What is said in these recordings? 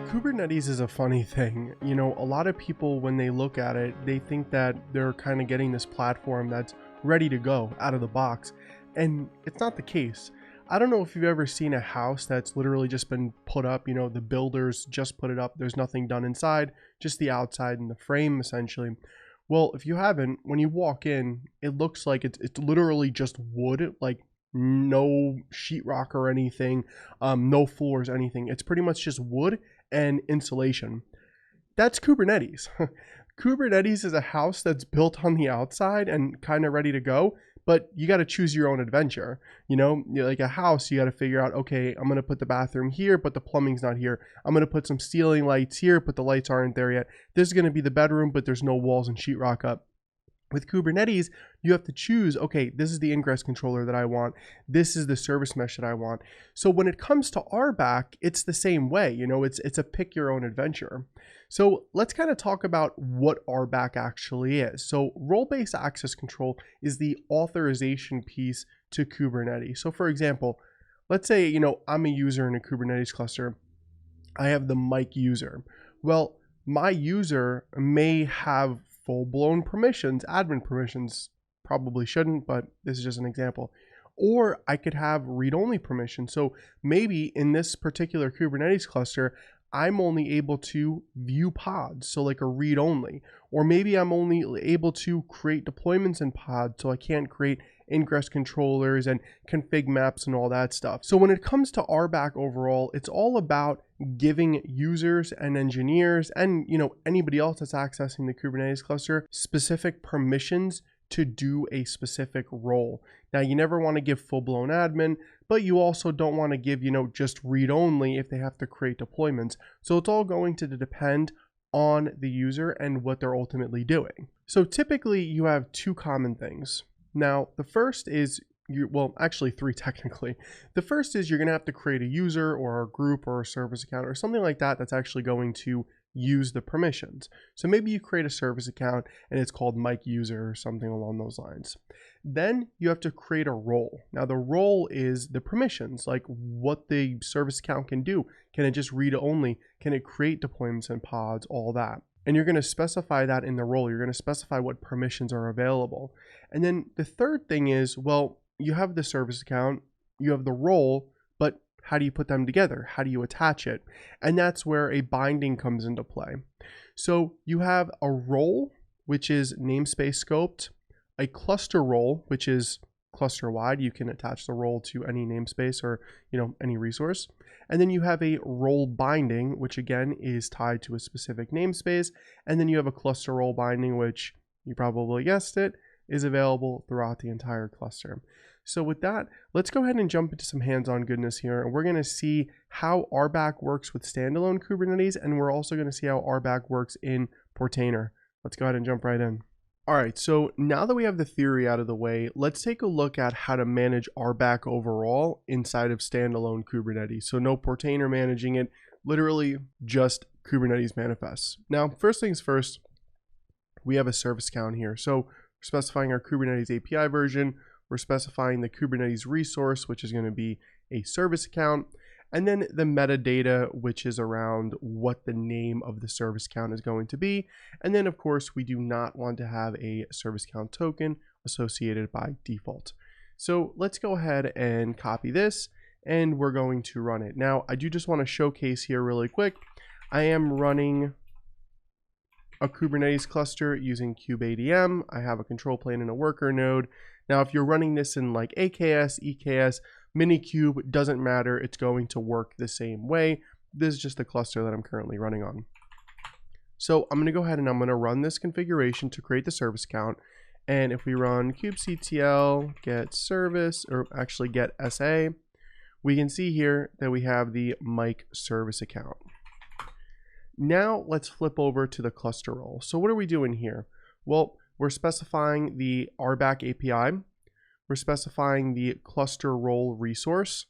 Kubernetes is a funny thing. A lot of people, when they look at it, they think that they're kind of getting this platform that's ready to go out of the box. And it's not the case. I don't know if you've ever seen a house that's literally just been put up, the builders just put it up. There's nothing done inside, just the outside and the frame essentially. Well, if you haven't, when you walk in, it looks like it's literally just wood, like no sheetrock or anything, no floors, anything. It's pretty much just wood and insulation. That's Kubernetes. Kubernetes is a house that's built on the outside and kind of ready to go, but you got to choose your own adventure. Like a house, you got to figure out, okay, I'm going to put the bathroom here, but the plumbing's not here. I'm going to put some ceiling lights here, but the lights aren't there yet. This is going to be the bedroom, but there's no walls and sheetrock up. With Kubernetes, you have to choose, okay, this is the ingress controller that I want. This is the service mesh that I want. So when it comes to RBAC, it's the same way. It's a pick your own adventure. So let's kind of talk about what RBAC actually is. So role-based access control is the authorization piece to Kubernetes. So for example, let's say, I'm a user in a Kubernetes cluster. I have the mic user. Well, my user may have full-blown permissions, admin permissions, probably shouldn't, but this is just an example. Or I could have read-only permission. So maybe in this particular Kubernetes cluster, I'm only able to view pods, so like a read-only. Or maybe I'm only able to create deployments in pods, so I can't create ingress controllers and config maps and all that stuff. So when it comes to RBAC overall, it's all about giving users and engineers and anybody else that's accessing the Kubernetes cluster specific permissions to do a specific role. Now, you never want to give full-blown admin, but you also don't want to give just read-only if they have to create deployments. So it's all going to depend on the user and what they're ultimately doing. So typically you have two common things. Now, the first is, actually three technically. The first is you're going to have to create a user or a group or a service account or something like that that's actually going to use the permissions. So maybe you create a service account and it's called mic user or something along those lines. Then you have to create a role. Now the role is the permissions, like what the service account can do. Can it just read only? Can it create deployments and pods, all that? And you're going to specify that in the role. You're going to specify what permissions are available. And then the third thing is, well, you have the service account, you have the role, but how do you put them together? How do you attach it? And that's where a binding comes into play. So you have a role, which is namespace scoped, a cluster role, which is cluster wide. You can attach the role to any namespace or any resource. And then you have a role binding, which again is tied to a specific namespace. And then you have a cluster role binding, which you probably guessed it, is available throughout the entire cluster. So with that, let's go ahead and jump into some hands-on goodness here. And we're going to see how RBAC works with standalone Kubernetes. And we're also going to see how RBAC works in Portainer. Let's go ahead and jump right in. All right, so now that we have the theory out of the way, let's take a look at how to manage RBAC overall inside of standalone Kubernetes. So no Portainer managing it, literally just Kubernetes manifests. Now, first things first, we have a service account here. So we're specifying our Kubernetes API version. We're specifying the Kubernetes resource, which is going to be a service account. And then the metadata, which is around what the name of the service account is going to be. And then of course, we do not want to have a service account token associated by default. So let's go ahead and copy this and we're going to run it. Now, I do just want to showcase here really quick. I am running a Kubernetes cluster using kubeadm. I have a control plane and a worker node. Now, if you're running this in like AKS, EKS, Minikube, doesn't matter. It's going to work the same way. This is just the cluster that I'm currently running on. So I'm going to go ahead and I'm going to run this configuration to create the service account. And if we run kubectl get service, or actually get SA, we can see here that we have the mic service account. Now let's flip over to the cluster role. So what are we doing here? Well, we're specifying the RBAC API. We're specifying the cluster role resource.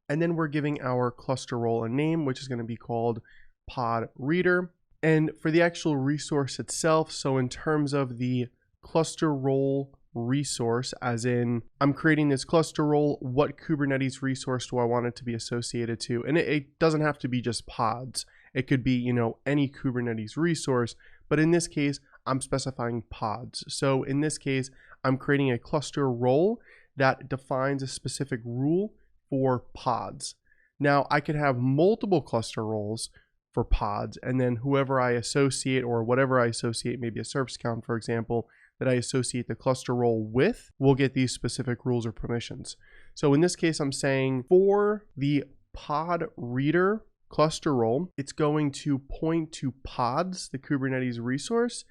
And then we're giving our cluster role a name, which is going to be called pod reader. And for the actual resource itself, so in terms of the cluster role resource, as in I'm creating this cluster role. What Kubernetes resource do I want it to be associated to? And it doesn't have to be just pods. It could be, any Kubernetes resource, but in this case, I'm specifying pods. So in this case, I'm creating a cluster role that defines a specific rule for pods. Now I could have multiple cluster roles for pods, and then whoever I associate, or whatever I associate, maybe a service account, for example, that I associate the cluster role with, will get these specific rules or permissions. So in this case, I'm saying for the pod reader cluster role, it's going to point to pods, the Kubernetes resource,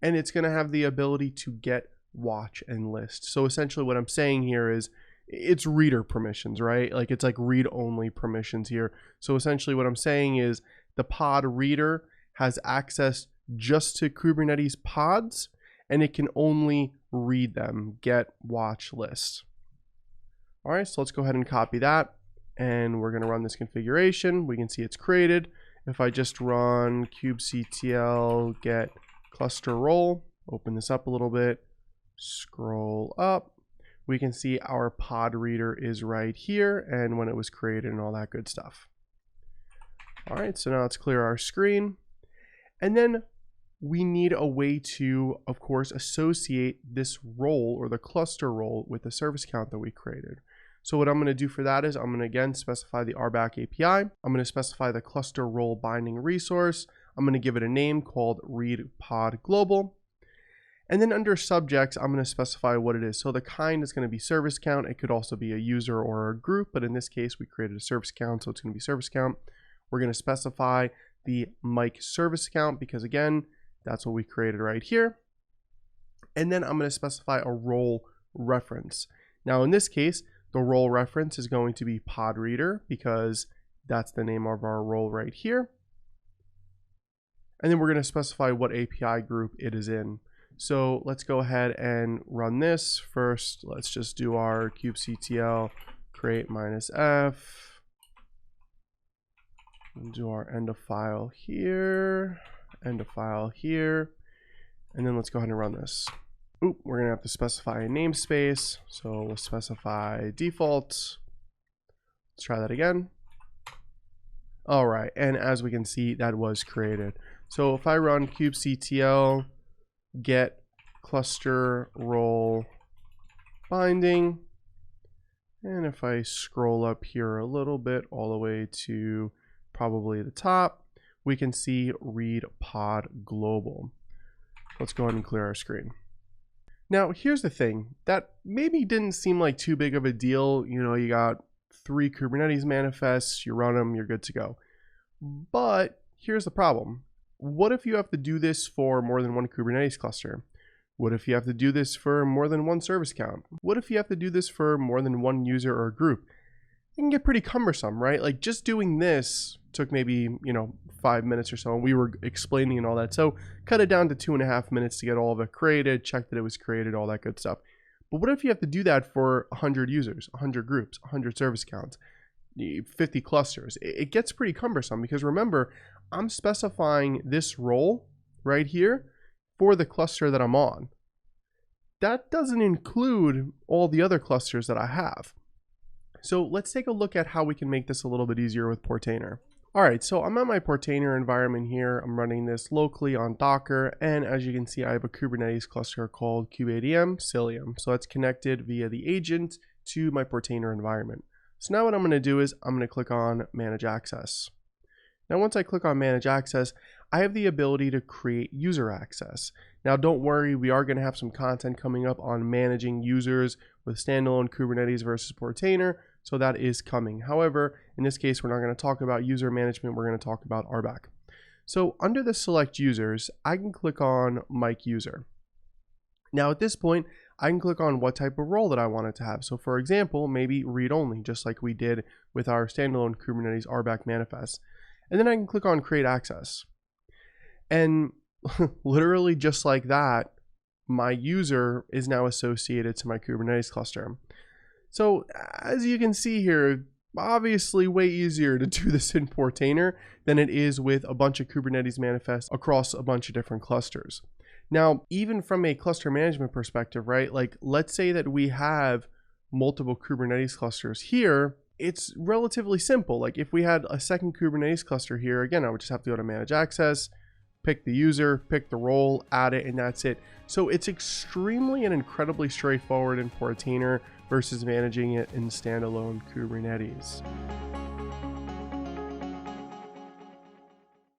and it's going to have the ability to get, watch, and list. So essentially what I'm saying here is it's reader permissions, right? Like it's like read-only permissions here. So essentially what I'm saying is the pod reader has access just to Kubernetes pods, and it can only read them, get, watch, list. All right, so let's go ahead and copy that, and we're gonna run this configuration. We can see it's created. If I just run kubectl get cluster role, open this up a little bit, scroll up, we can see our pod reader is right here and when it was created and all that good stuff. All right, so now let's clear our screen. And then we need a way to, of course, associate this role or the cluster role with the service account that we created. So what I'm going to do for that is I'm going to again specify the RBAC API. I'm going to specify the cluster role binding resource. I'm going to give it a name called read pod global. And then under subjects, I'm going to specify what it is. So the kind is going to be service account. It could also be a user or a group, but in this case, we created a service account, so it's going to be service account. We're going to specify the mic service account because again, that's what we created right here. And then I'm going to specify a role reference. Now in this case, the role reference is going to be pod reader because that's the name of our role right here. And then we're going to specify what API group it is in. So let's go ahead and run this. First, let's just do our kubectl create -f. And do our end of file here, end of file here. And then let's go ahead and run this. Oop, we're gonna have to specify a namespace. So we'll specify default. Let's try that again. All right, and as we can see, that was created. So if I run kubectl get cluster role binding, and if I scroll up here a little bit all the way to probably the top, we can see read pod global. Let's go ahead and clear our screen. Now here's the thing that maybe didn't seem like too big of a deal. You got 3 Kubernetes manifests, you run them, you're good to go. But here's the problem. What if you have to do this for more than one Kubernetes cluster? What if you have to do this for more than one service account? What if you have to do this for more than one user or group? It can get pretty cumbersome, right? Like just doing this took maybe, 5 minutes or so, and we were explaining and all that. So cut it down to 2.5 minutes to get all of it created, check that it was created, all that good stuff. But what if you have to do that for 100 users, 100 groups, 100 service accounts, 50 clusters? It gets pretty cumbersome because remember, I'm specifying this role right here for the cluster that I'm on. That doesn't include all the other clusters that I have. So let's take a look at how we can make this a little bit easier with Portainer. All right, so I'm at my Portainer environment here. I'm running this locally on Docker, and as you can see, I have a Kubernetes cluster called kubeadm Cilium. So that's connected via the agent to my Portainer environment. So now what I'm going to do is I'm going to click on Manage Access. Now once I click on Manage Access, I have the ability to create user access. Now don't worry, we are going to have some content coming up on managing users with standalone Kubernetes versus Portainer, so that is coming. However, in this case, we're not going to talk about user management, we're going to talk about RBAC. So under the select users, I can click on mic user. Now at this point, I can click on what type of role that I want it to have. So for example, maybe read only, just like we did with our standalone Kubernetes RBAC manifest. And then I can click on create access. And literally just like that, my user is now associated to my Kubernetes cluster. So as you can see here, obviously way easier to do this in Portainer than it is with a bunch of Kubernetes manifests across a bunch of different clusters. Now, even from a cluster management perspective, right? Like, let's say that we have multiple Kubernetes clusters here. It's relatively simple. Like, if we had a second Kubernetes cluster here, again, I would just have to go to manage access, pick the user, pick the role, add it, and that's it. So it's extremely and incredibly straightforward in Portainer versus managing it in standalone Kubernetes.